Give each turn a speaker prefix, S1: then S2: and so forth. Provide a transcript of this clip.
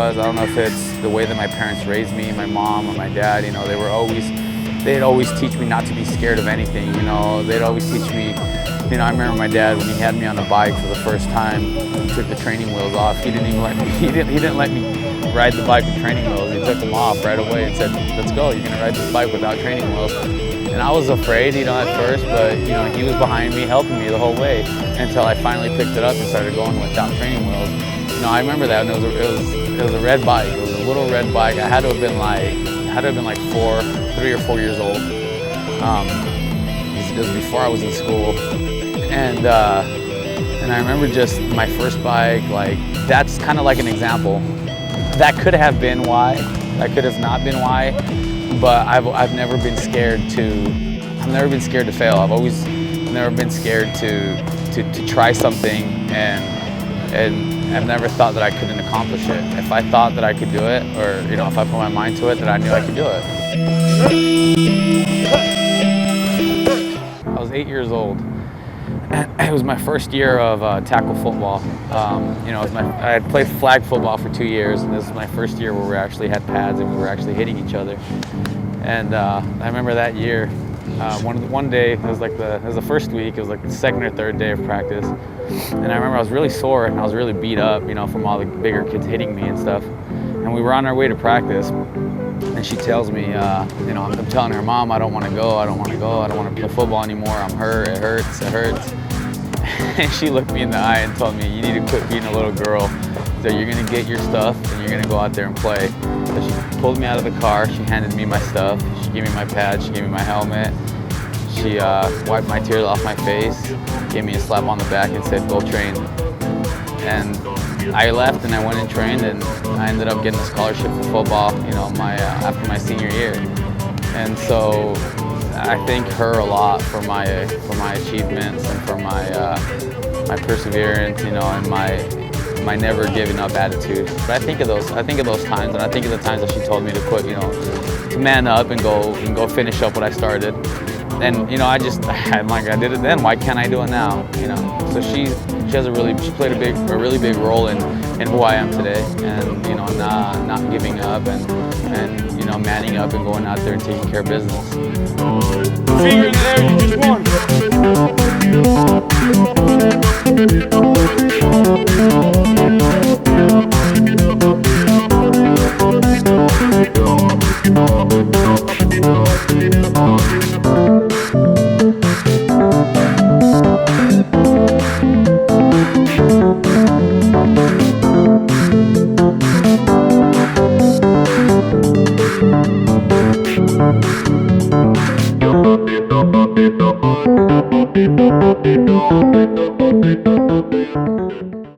S1: was. I don't know if it's the way that my parents raised me, my mom or my dad. You know, they'd always teach me not to be scared of anything. You know, they'd always teach me. You know, I remember my dad when he had me on a bike for the first time, he took the training wheels off. He didn't even let me. He didn't let me ride the bike with training wheels. He took them off right away and said, "Let's go. You're gonna ride this bike without training wheels." And I was afraid, you know, at first, but you know, he was behind me, helping me the whole way until I finally picked it up and started going without training wheels. You know, I remember that, and it was a red bike. It was a little red bike. I had to have been like 3 or 4 years old. It was before I was in school, and I remember just my first bike. Like, that's kind of like an example. That could have been why. That could have not been why. But I've never been scared to fail. I've never been scared to try something, and I've never thought that I couldn't accomplish it. If I thought that I could do it, or you know, if I put my mind to it, then I knew I could do it. I was 8 years old, and it was my first year of tackle football. You know, I had played flag football for 2 years, and this was my first year where we actually had pads and we were actually hitting each other. And I remember that year, one day, it was the first week, it was like the second or third day of practice. And I remember I was really sore and I was really beat up, you know, from all the bigger kids hitting me and stuff. And we were on our way to practice, and she tells me, you know, I'm telling her, "Mom, I don't want to go, I don't want to go, I don't want to play football anymore, I'm hurt, it hurts, it hurts." And she looked me in the eye and told me, "You need to quit being a little girl. So you're gonna get your stuff and you're gonna go out there and play." So she pulled me out of the car, she handed me my stuff, she gave me my pad, she gave me my helmet, she wiped my tears off my face, gave me a slap on the back and said, "Go train." And I left and I went and trained, and I ended up getting a scholarship for football, you know, after my senior year. And so I thank her a lot for my achievements and for my perseverance, you know, and my never giving up attitude. But I think of those times, and I think of the times that she told me to quit, you know, to man up and go finish up what I started. And you know, I'm like, I did it then. Why can't I do it now? You know. So she played a really big role in who I am today, and you know, not giving up and you know, manning up and going out there and taking care of business.
S2: Finger in the air, you just won.